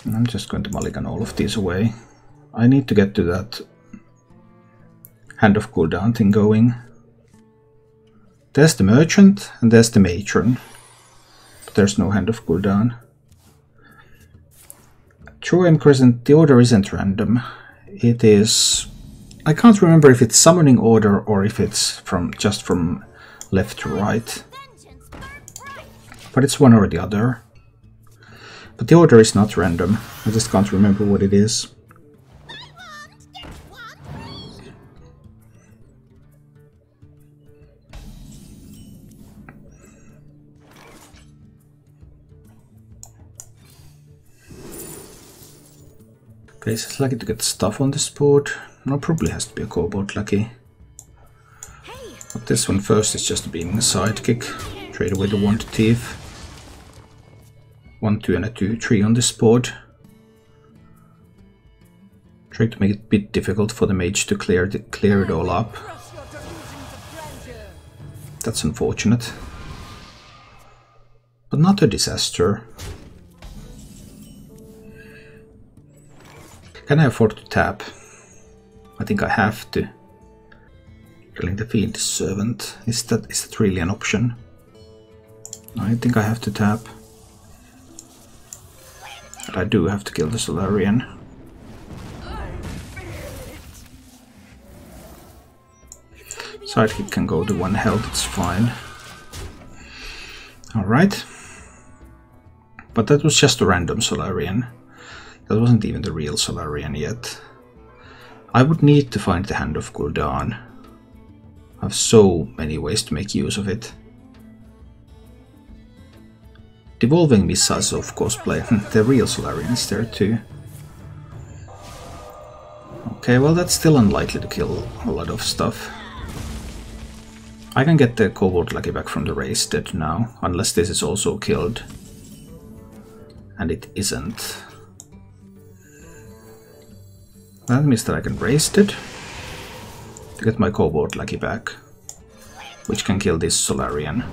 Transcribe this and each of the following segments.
I'm just going to mulligan all of these away. I need to get to that Hand of Cooldown thing going. There's the Merchant and there's the Matron. But there's no Hand of Cooldown. True Aim Crescent, the order isn't random. It is... I can't remember if it's summoning order or if it's just from left to right. But it's one or the other. But the order is not random. I just can't remember what it is. Okay, so it's lucky to get stuff on this board. No, probably has to be a Kobold lucky. But this one first is just being a sidekick. Trade away the 1 Thief. 1, 2 and a 2, 3 on this board. Trying to make it a bit difficult for the Mage to clear it all up. That's unfortunate. But not a disaster. Can I afford to tap? I think I have to. Killing the Fiend Servant. Is that really an option? I think I have to tap. But I do have to kill the Solarian. Sidekick can go to 1 health, it's fine. Alright. But that was just a random Solarian. That wasn't even the real Solarian yet. I would need to find the Hand of Gul'dan. I have so many ways to make use of it. Devolving Missiles, of course, play. The real Solarian is there too. Okay, well that's still unlikely to kill a lot of stuff. I can get the Kobold Lucky back from the race dead now, unless this is also killed. And it isn't. That means that I can raise it to get my Kobold Lucky back, which can kill this Solarian.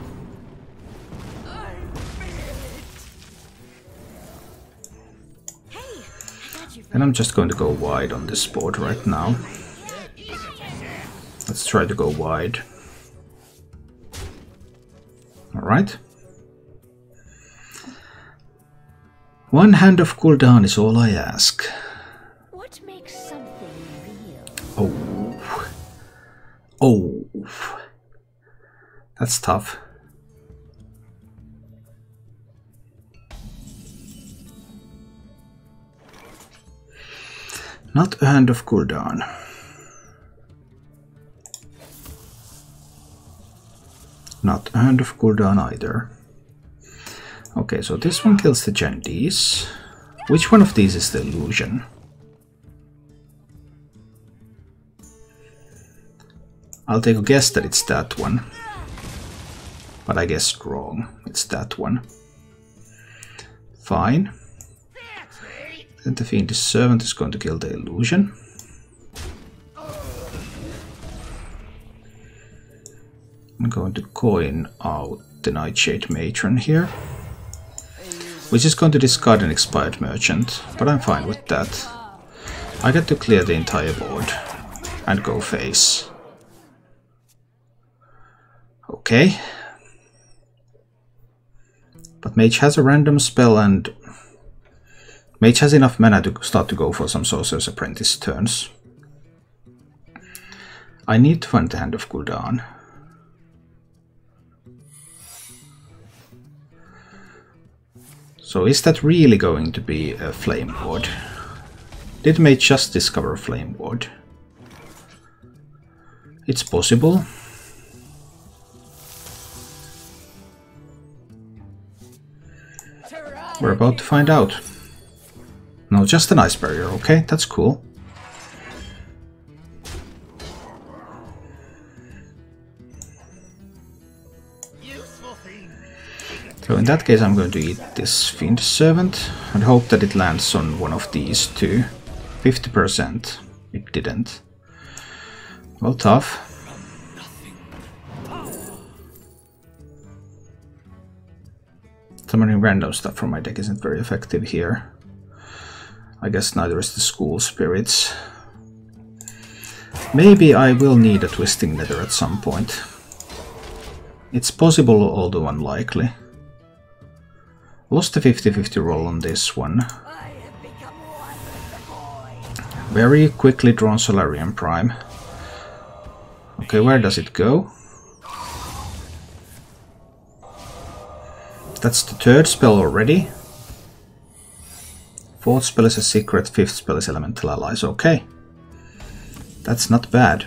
And I'm just going to go wide on this board right now. Let's try to go wide. Alright. 1 Hand of Gul'dan is all I ask. What makes something real? Oh. Oh. That's tough. Not a Hand of Gul'dan. Not a Hand of Gul'dan either. Okay, so this one kills the Gendies. Which one of these is the illusion? I'll take a guess that it's that one. But I guessed wrong. It's that one. Fine. Then the Fiend Servant is going to kill the illusion. I'm going to coin out the Nightshade Matron here, which is going to discard an expired merchant, but I'm fine with that. I get to clear the entire board and go face. Okay. But Mage has a random spell and Mage has enough mana to start to go for some Sorcerer's Apprentice turns. I need to find the Hand of Gul'dan. So is that really going to be a Flame Ward? Did Mage just discover a Flame Ward? It's possible. We're about to find out. No, just an Ice Barrier, okay, that's cool. So in that case I'm going to eat this Fiend Servant and hope that it lands on one of these two. 50%. It didn't. Well, tough. Summoning random stuff from my deck isn't very effective here. I guess neither is the School Spirits. Maybe I will need a Twisting Nether at some point. It's possible, although unlikely. Lost a 50-50 roll on this one. Very quickly drawn Solarian Prime. Okay, where does it go? That's the third spell already. Fourth spell is a secret, fifth spell is Elemental Allies. Okay. That's not bad.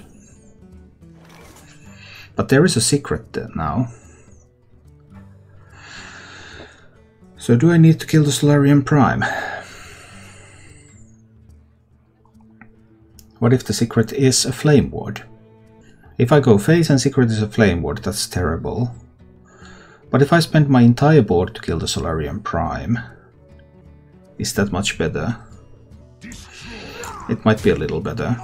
But there is a secret there now. So do I need to kill the Solarian Prime? What if the secret is a Flame Ward? If I go face and secret is a Flame Ward, that's terrible. But if I spend my entire board to kill the Solarian Prime, is that much better? It might be a little better.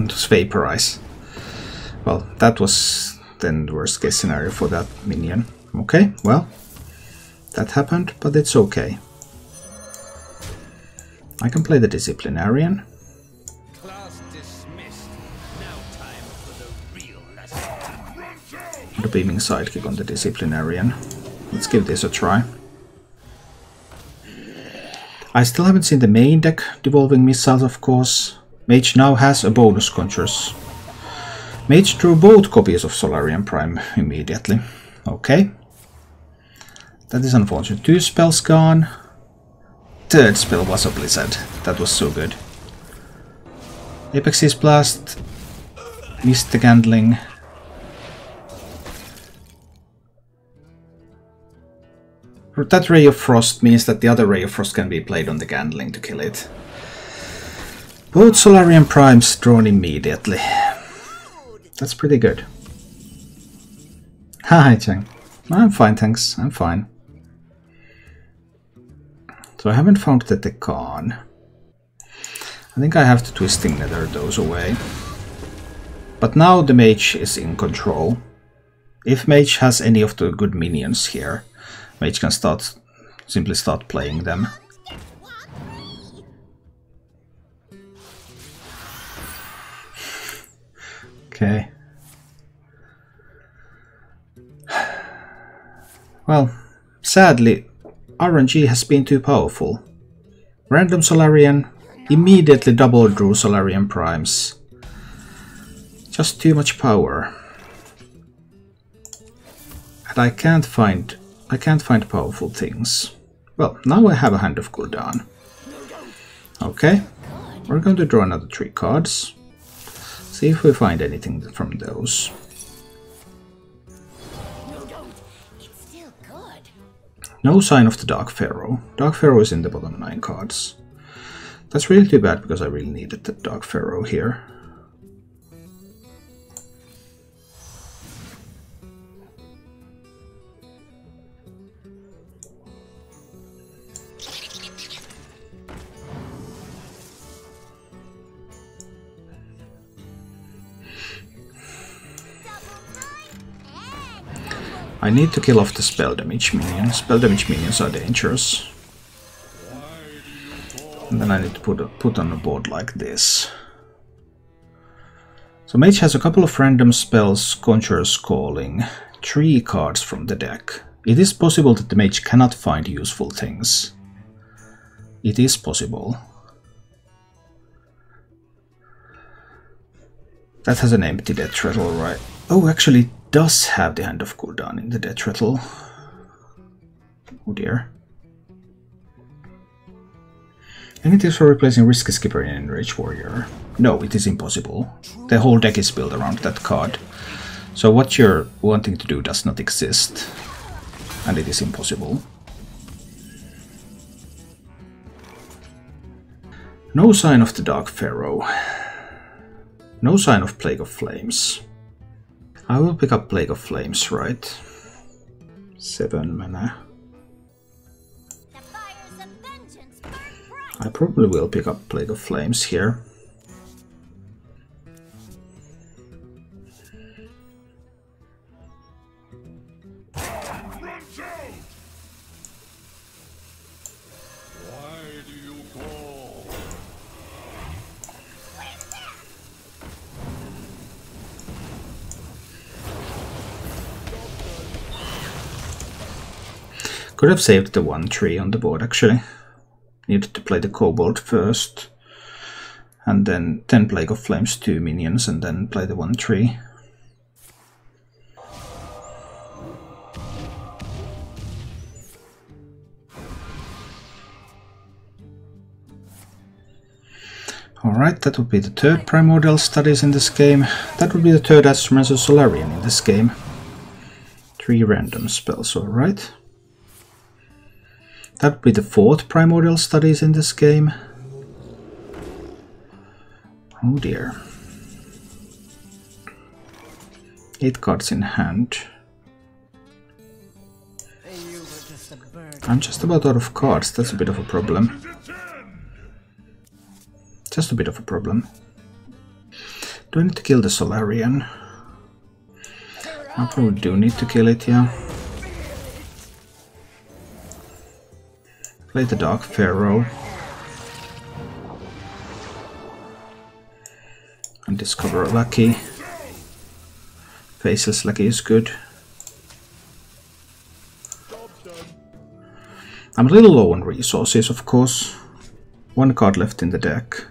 Just vaporize. Well, that was then the worst case scenario for that minion. Okay, well, that happened, but it's okay. I can play the Disciplinarian. Class dismissed. Now time for the real lesson. The Beaming Sidekick on the Disciplinarian. Let's give this a try. I still haven't seen the main deck, Devolving Missiles, of course. Mage now has a bonus Conjures. Mage drew both copies of Solarian Prime immediately. Okay. That is unfortunate. 2 spells gone. Third spell was a Blizzard. That was so good. Apex's Blast. Missed the Gandling. That Ray of Frost means that the other Ray of Frost can be played on the Gandling to kill it. Both Solarian Primes drawn immediately. That's pretty good. Hi, Cheng. I'm fine, thanks. I'm fine. So I haven't found the Tekan. I think I have to Twisting Nether those away. But now the Mage is in control. If Mage has any of the good minions here, Mage can simply start playing them. Okay. Well, sadly, RNG has been too powerful. Random Solarian, immediately double drew Solarian Primes. Just too much power. And I can't find powerful things. Well, now I have a Hand of Gul'dan. Okay, we're going to draw another 3 cards. See if we find anything from those. No sign of the Dark Pharaoh. Dark Pharaoh is in the bottom 9 cards. That's really too bad because I really needed the Dark Pharaoh here. I need to kill off the spell damage minions. Spell damage minions are dangerous. And then I need to put on a board like this. So Mage has a couple of random spells, Conjurer's Calling, 3 cards from the deck. It is possible that the Mage cannot find useful things. It is possible. That has an empty death rattle, right? Oh, actually it does have the Hand of Gul'dan in the death rattle. Oh dear. Any tips for replacing Risky Skipper in Enrage Warrior? No, it is impossible. The whole deck is built around that card. So what you're wanting to do does not exist. And it is impossible. No sign of the Dark Pharaoh. No sign of Plague of Flames. I will pick up Plague of Flames, right? 7 mana. I probably will pick up Plague of Flames here. Could have saved the 1/3 on the board actually. Needed to play the Kobold first. And then Plague of Flames 2 minions and then play the 1/3. Alright, that would be the third Primordial Studies in this game. That would be the third Astromancer Solarian in this game. 3 random spells, alright. That would be the fourth Primordial Studies in this game. Oh dear. 8 cards in hand. I'm just about out of cards, that's a bit of a problem. Just a bit of a problem. Do I need to kill the Solarian? I probably do need to kill it, yeah. Play the Dark Pharaoh. And discover a Lucky. Faceless Lucky is good. I'm a little low on resources, of course. 1 card left in the deck.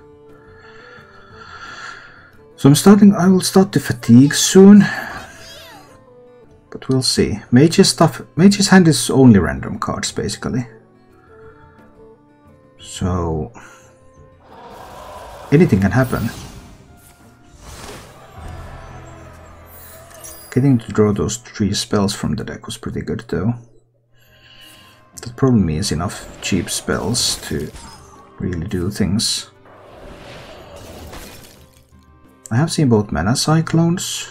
So I will start to fatigue soon. But we'll see. Mage's hand is only random cards, basically. So anything can happen. Getting to draw those 3 spells from the deck was pretty good though. That probably means enough cheap spells to really do things. I have seen both Mana Cyclones.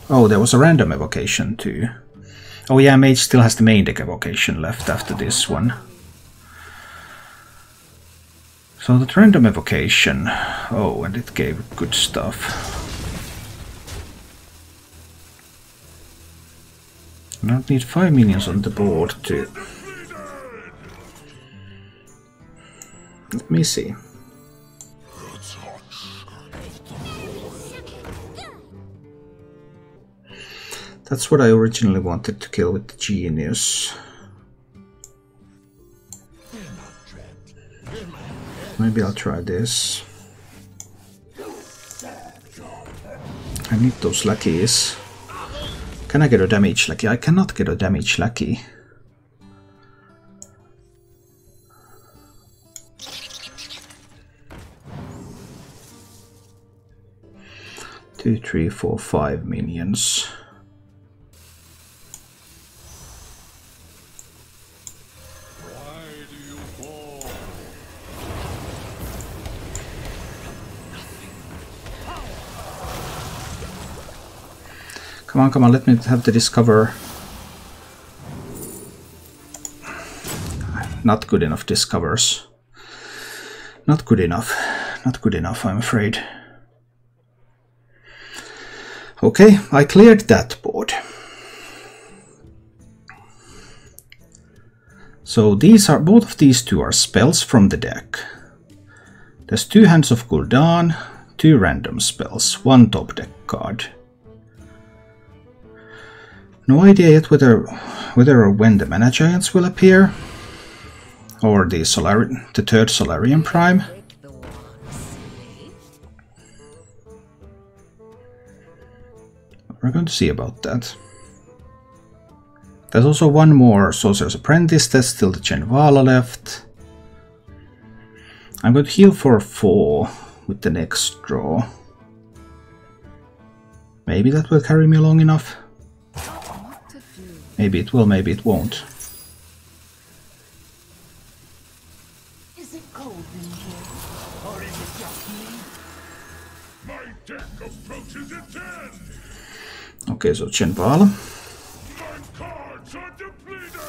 Oh, there was a random evocation too. Oh yeah, Mage still has the main deck evocation left after this one. So that random evocation, oh, and it gave good stuff. I don't need 5 minions on the board to... Let me see. That's what I originally wanted to kill with the Genius. Maybe I'll try this. I need those Luckies. Can I get a damage Lucky? I cannot get a damage Lucky. Two, 3, 4, 5 minions. Come on, let me have the Discover. Not good enough Discovers. Not good enough. Not good enough, I'm afraid. Okay, I cleared that board. So both of these 2 are spells from the deck. There's 2 Hands of Gul'dan, 2 random spells, 1 top deck card. No idea yet whether or when the Mana Giants will appear, or the third Solarian Prime. We're going to see about that. There's also 1 more Sorcerer's Apprentice, there's still the Chenvala left. I'm going to heal for 4 with the next draw. Maybe that will carry me long enough. Maybe it will, maybe it won't. Is it cold in here? Or is it just me? My deck approaches its end. Okay, so Chenvala. My cards are depleted.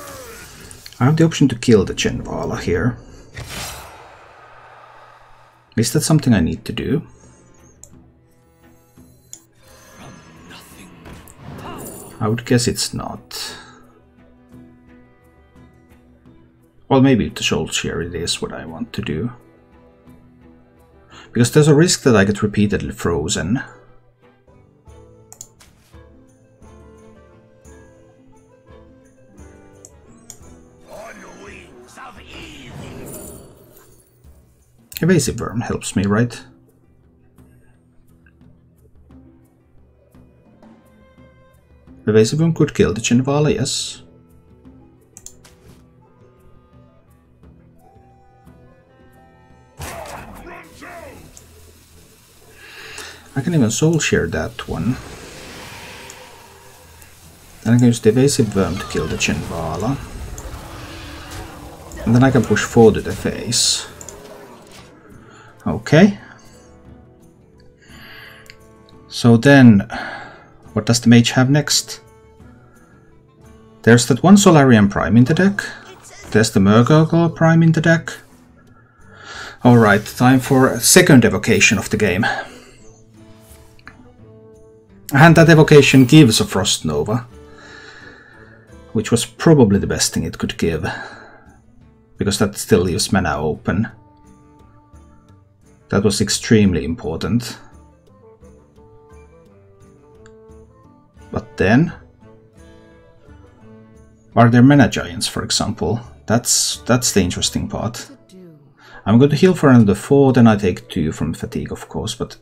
I have the option to kill the Chenvala here. Is that something I need to do? I would guess it's not. Well, maybe with the Shoal Shear it is what I want to do. Because there's a risk that I get repeatedly frozen. of evil. Evasive Worm helps me, right? Evasive Worm could kill the Chinvala, yes. I can even soul share that one. Then I can use the Evasive Worm to kill the Chinvala. And then I can push 4 to the face. Okay. So then, what does the Mage have next? There's that one Solarian Prime in the deck. There's the Murgurgle Prime in the deck. Alright, time for a second evocation of the game. And that evocation gives a Frost Nova, which was probably the best thing it could give, because that still leaves mana open. That was extremely important. But then, are there mana giants, for example? That's the interesting part. I'm going to heal for another 4, then I take 2 from fatigue, of course, but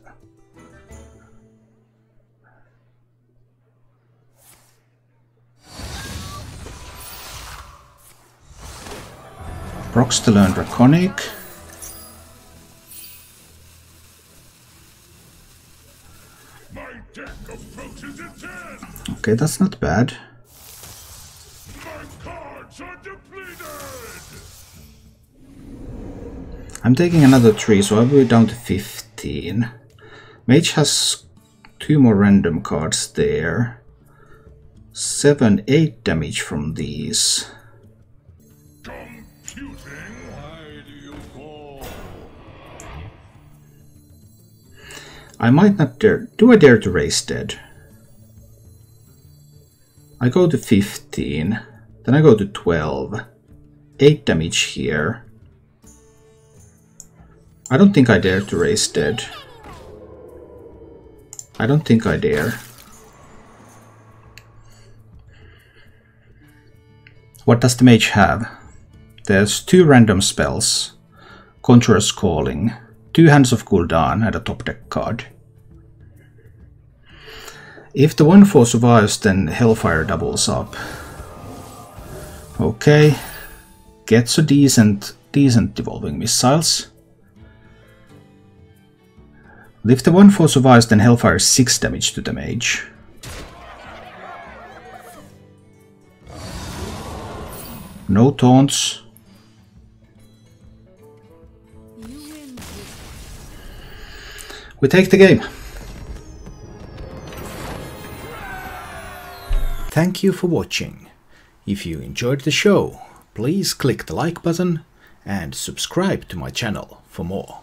procs to learn Draconic. Okay, that's not bad. I'm taking another 3, so I'll be down to 15. Mage has 2 more random cards there. 7, 8 damage from these. I might not dare. Do I dare to raise dead? I go to 15. Then I go to 12. 8 damage here. I don't think I dare to raise dead. I don't think I dare. What does the Mage have? There's 2 random spells. Conjurer's Calling. 2 Hands of Gul'dan and a top deck card. If the 1/4 survives, then Hellfire doubles up. Okay. Gets a decent Devolving Missiles. If the 1/4 survives, then Hellfire is 6 damage to the Mage. No taunts. We take the game. Thank you for watching. If you enjoyed the show, please click the like button and subscribe to my channel for more.